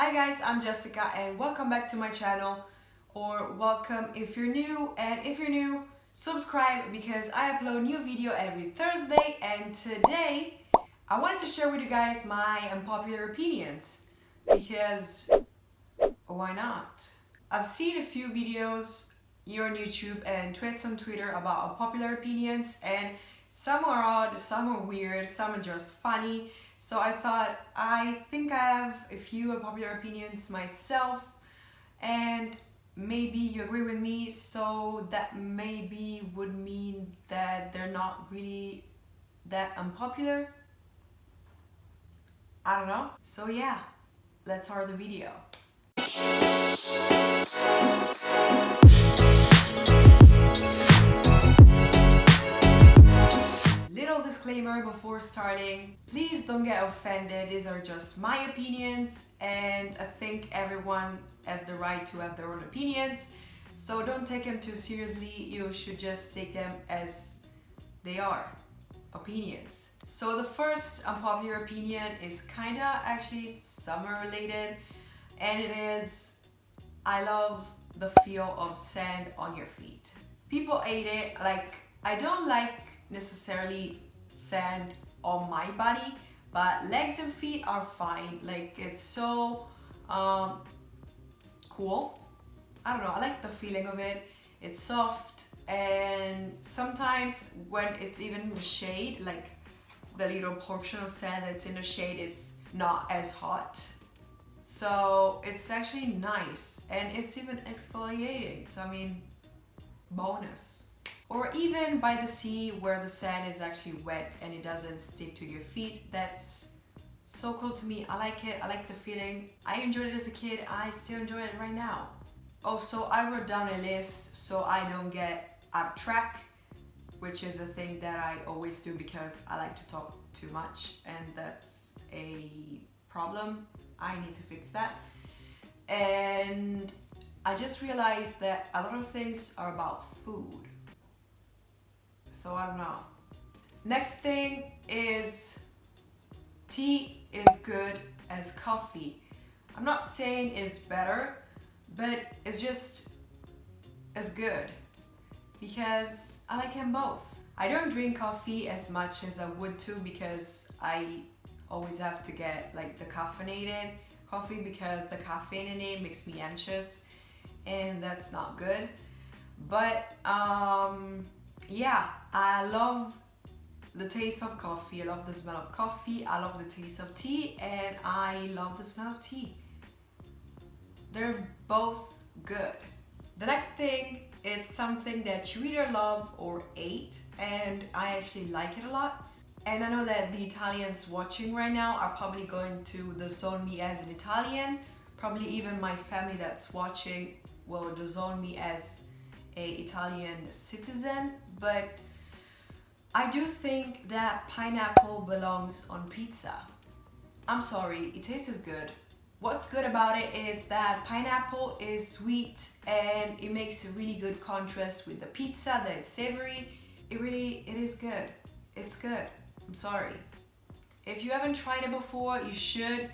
Hi guys, I'm Jessica and welcome back to my channel, or welcome if you're new, and if you're new, subscribe because I upload new video every Thursday. And today I wanted to share with you guys my unpopular opinions because why not? I've seen a few videos here on YouTube and tweets on Twitter about unpopular opinions, and some are odd, some are weird, some are just funny. So I think I have a few unpopular opinions myself, and maybe you agree with me, so that maybe would mean that they're not really that unpopular. I don't know. So yeah, let's start the video. Little disclaimer before starting, please don't get offended. These are just my opinions, and I think everyone has the right to have their own opinions. So don't take them too seriously. You should just take them as they are, opinions. So the first unpopular opinion is kinda actually summer related, and it is, I love the feel of sand on your feet. People hate it. Like, I don't like necessarily sand on my body, but legs and feet are fine. Like, it's so cool. I don't know, I like the feeling of it. It's soft, and sometimes when it's even in the shade, like the little portion of sand that's in the shade, it's not as hot. So it's actually nice, and it's even exfoliating. So I mean, bonus. Or even by the sea where the sand is actually wet and it doesn't stick to your feet. That's so cool to me. I like it. I like the feeling. I enjoyed it as a kid. I still enjoy it right now. Also, I wrote down a list so I don't get off track, which is a thing that I always do because I like to talk too much, and that's a problem. I need to fix that. And I just realized that a lot of things are about food. So I don't know. Next thing is, tea is good as coffee. I'm not saying it's better, but it's just as good because I like them both. I don't drink coffee as much as I would to because I always have to get like the caffeinated coffee because the caffeine in it makes me anxious, and that's not good. But yeah, I love the taste of coffee. I love the smell of coffee. I love the taste of tea, and I love the smell of tea. They're both good. The next thing, it's something that you either love or hate, and I actually like it a lot. And I know that the Italians watching right now are probably going to disown me as an Italian. Probably even my family that's watching will disown me as an Italian citizen, but I do think that pineapple belongs on pizza. I'm sorry, it tastes good. What's good about it is that pineapple is sweet and it makes a really good contrast with the pizza, that it's savory. It is good. It's good. I'm sorry. If you haven't tried it before, you should,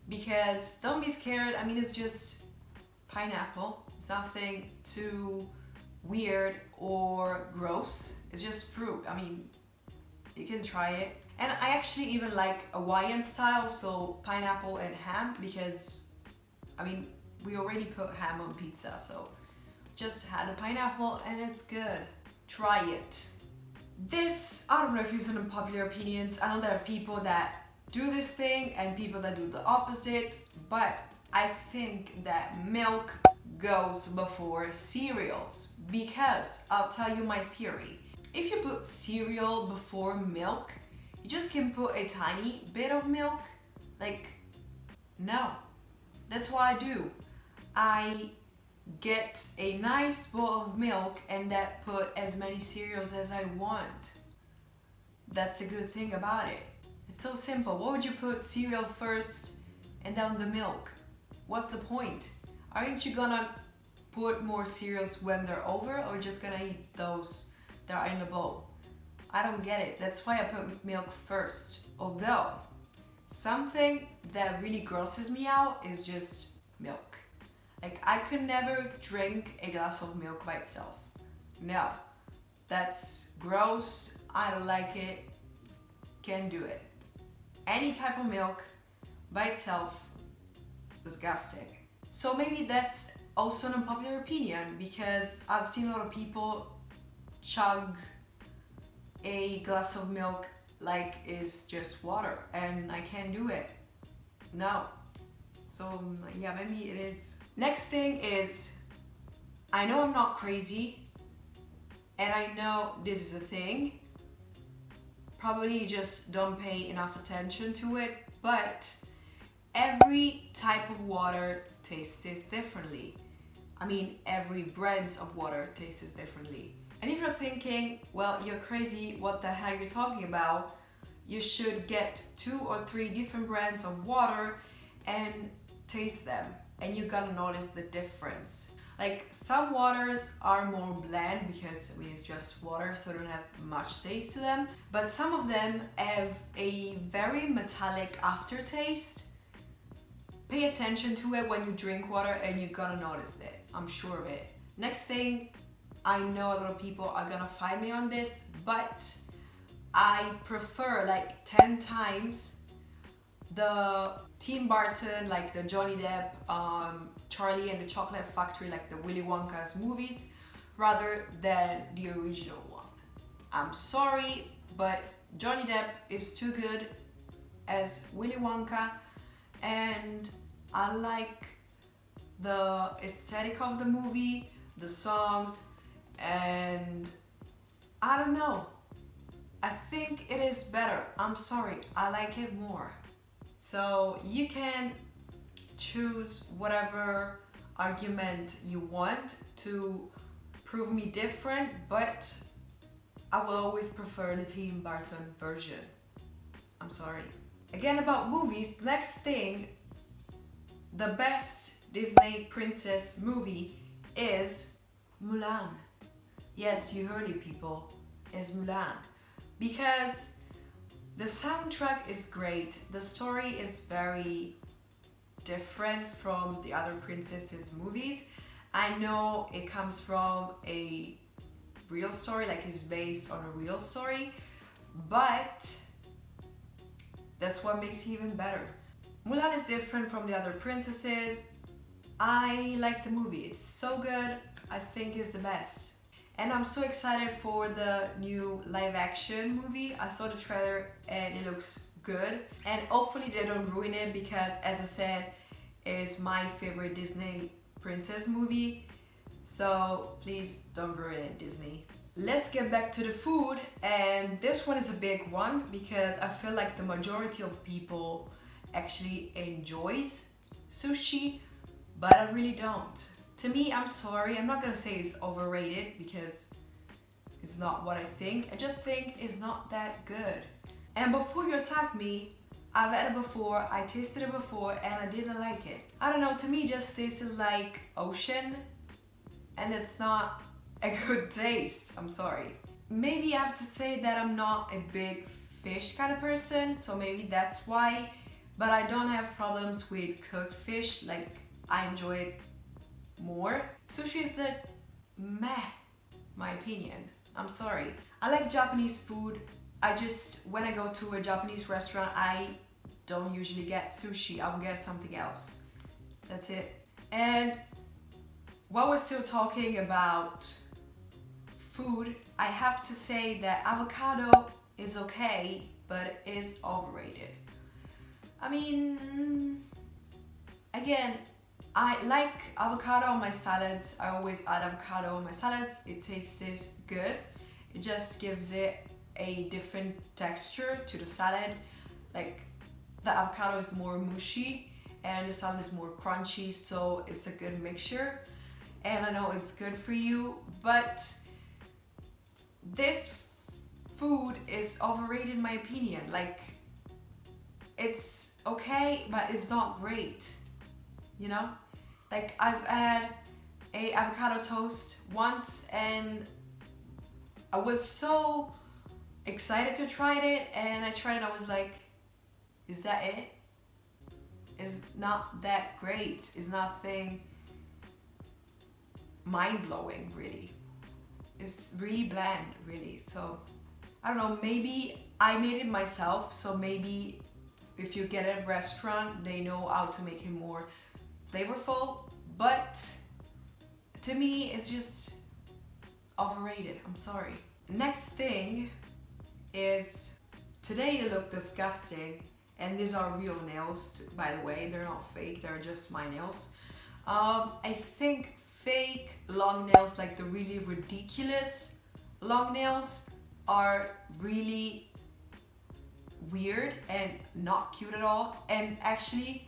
because don't be scared. I mean, it's just pineapple. It's nothing too weird or gross. It's just fruit. I mean, you can try it. And I actually even like Hawaiian style, so pineapple and ham, because I mean, we already put ham on pizza, so just add a pineapple and it's good. Try it. This, I don't know if it's an unpopular opinions. I know there are people that do this thing and people that do the opposite, but I think that milk goes before cereals, because I'll tell you my theory. If you put cereal before milk, you just can put a tiny bit of milk. Like, no. That's what I do. I get a nice bowl of milk and that put as many cereals as I want. That's a good thing about it. It's so simple. Why would you put cereal first and then the milk? What's the point? Aren't you gonna put more cereals when they're over, or just gonna eat those that are in the bowl? I don't get it. That's why I put milk first. Although, Something that really grosses me out is just milk. Like, I could never drink a glass of milk by itself. No, that's gross. I don't like it. Can't do it. Any type of milk by itself, disgusting. So maybe that's also an unpopular opinion, because I've seen a lot of people chug a glass of milk like it's just water, and I can't do it. No. So yeah, maybe it is. Next thing is, I know I'm not crazy, and I know this is a thing. Probably you just don't pay enough attention to it, but every type of water tastes differently. I mean, every brand of water tastes differently. And if you're thinking, well, you're crazy, what the hell are you talking about? You should get 2 or 3 different brands of water and taste them, and you're gonna notice the difference. Like, some waters are more bland because it's just water, so they don't have much taste to them. But some of them have a very metallic aftertaste. Pay attention to it when you drink water and you're gonna notice it. I'm sure of it. Next thing, I know a lot of people are gonna fight me on this, but I prefer like 10 times the Tim Burton, like the Johnny Depp, Charlie and the Chocolate Factory, like the Willy Wonka's movies, rather than the original one. I'm sorry, but Johnny Depp is too good as Willy Wonka, and I like the aesthetic of the movie, the songs, and I don't know. I think it is better. I'm sorry, I like it more. So you can choose whatever argument you want to prove me different, but I will always prefer the Tim Burton version. I'm sorry. Again, about movies, the next thing, the best Disney princess movie is Mulan. Yes, you heard it, people. It's Mulan. Because the soundtrack is great. The story is very different from the other princesses movies. I know it comes from a real story, like it's based on a real story, but that's what makes it even better. Mulan is different from the other princesses. I like the movie. It's so good. I think it's the best. And I'm so excited for the new live action movie. I saw the trailer and it looks good. And hopefully they don't ruin it, because as I said, it's my favorite Disney princess movie. So please don't ruin it, Disney. Let's get back to the food. And this one is a big one because I feel like the majority of people actually enjoys sushi, but I really don't. To me, I'm sorry, I'm not gonna say it's overrated because it's not what I think. I just think it's not that good. And before you attack me, I've had it before, I tasted it before, and I didn't like it. I don't know, to me it just tasted like ocean, and it's not a good taste. I'm sorry. Maybe I have to say that I'm not a big fish kind of person, so maybe that's why. But I don't have problems with cooked fish, like I enjoy it more. Sushi is the meh, my opinion. I'm sorry. I like Japanese food. When I go to a Japanese restaurant, I don't usually get sushi. I will get something else. That's it. And while we're still talking about food, I have to say that avocado is okay, but it is overrated. I mean, again, I like avocado on my salads. I always add avocado on my salads. It tastes good. It just gives it a different texture to the salad. Like, the avocado is more mushy and the salad is more crunchy, so it's a good mixture. And I know it's good for you, but this food is overrated in my opinion. Like, it's okay, but it's not great, you know? Like, I've had a avocado toast once and I was so excited to try it, and I tried it, I was like, Is that it? It's not that great. It's nothing mind-blowing, really. It's really bland, really. So I don't know, maybe I made it myself, so maybe if you get it at a restaurant, they know how to make it more flavorful, but to me, it's just overrated. I'm sorry. Next thing is, today they look disgusting, and these are real nails, by the way. They're not fake, they're just my nails. I think fake long nails, like the really ridiculous long nails, are really weird and not cute at all, and actually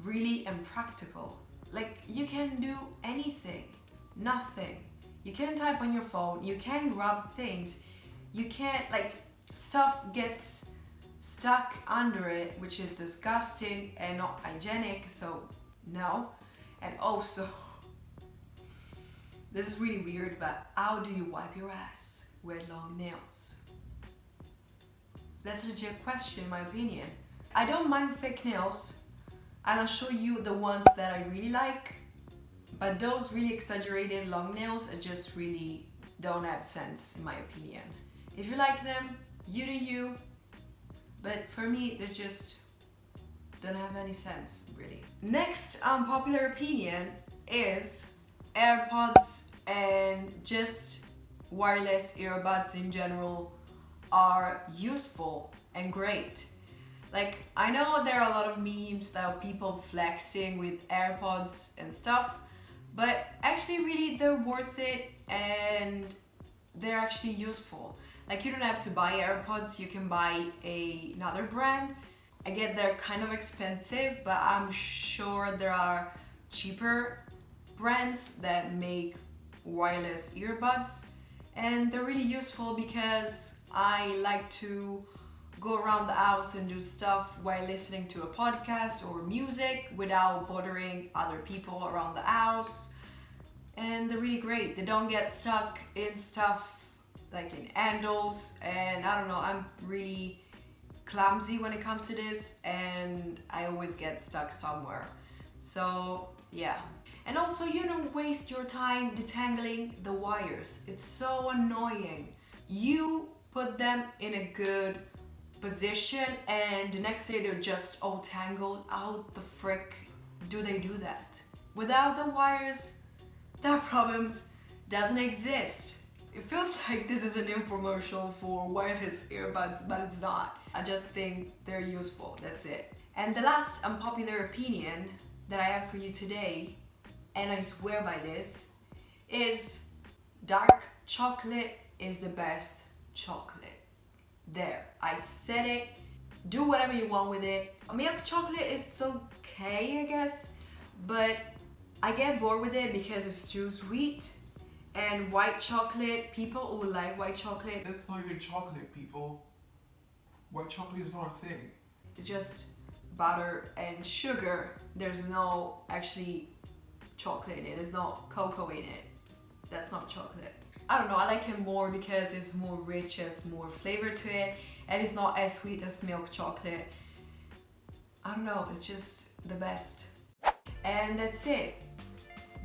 really impractical. Like, you can do anything, nothing. You can't type on your phone, you can't grab things, you can't, like, stuff gets stuck under it, which is disgusting and not hygienic, so no. And also, this is really weird, but how do you wipe your ass with long nails? That's a legit question, in my opinion. I don't mind fake nails, and I'll show you the ones that I really like, but those really exaggerated long nails just really don't have sense, in my opinion. If you like them, you do you, but for me, they just don't have any sense, really. Next unpopular opinion is AirPods and just wireless earbuds in general are useful and great. Like, I know there are a lot of memes that people flexing with AirPods and stuff, but actually really they're worth it and they're actually useful. Like, you don't have to buy AirPods, you can buy another brand. I get they're kind of expensive, but I'm sure there are cheaper brands that make wireless earbuds, and they're really useful because I like to go around the house and do stuff while listening to a podcast or music without bothering other people around the house, and they're really great. They don't get stuck in stuff like in handles, and I don't know, I'm really clumsy when it comes to this and I always get stuck somewhere. So yeah. And also, you don't waste your time detangling the wires. It's so annoying. You put them in a good position and the next day they're just all tangled. How the frick do they do that? Without the wires, that problems doesn't exist. It feels like this is an infomercial for wireless earbuds, but it's not. I just think they're useful, that's it. And the last unpopular opinion that I have for you today, and I swear by this, is dark chocolate is the best chocolate. There, I said it. Do whatever you want with it. Milk chocolate is okay, I guess, but I get bored with it because it's too sweet. And white chocolate, people who like white chocolate, that's not even chocolate, people. White chocolate is not a thing. It's just butter and sugar. There's no actually chocolate in it. There's no cocoa in it. That's not chocolate. I don't know, I like it more because it's more rich, has more flavor to it, and it's not as sweet as milk chocolate. I don't know, it's just the best. And that's it.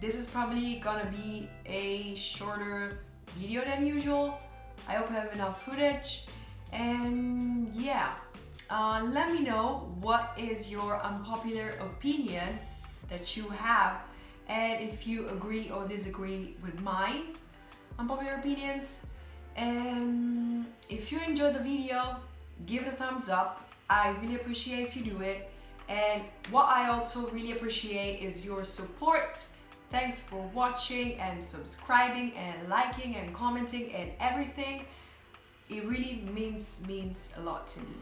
This is probably gonna be a shorter video than usual. I hope I have enough footage. And yeah, let me know what is your unpopular opinion that you have, and if you agree or disagree with mine unpopular opinions. And if you enjoyed the video, give it a thumbs up. I really appreciate if you do it. And what I also really appreciate is your support. Thanks for watching and subscribing and liking and commenting and everything. It really means a lot to me.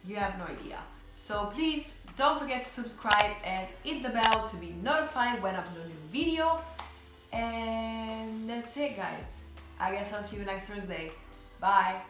You have no idea. So please don't forget to subscribe and hit the bell to be notified when I upload a new video. And that's it, guys. I guess I'll see you next Thursday. Bye.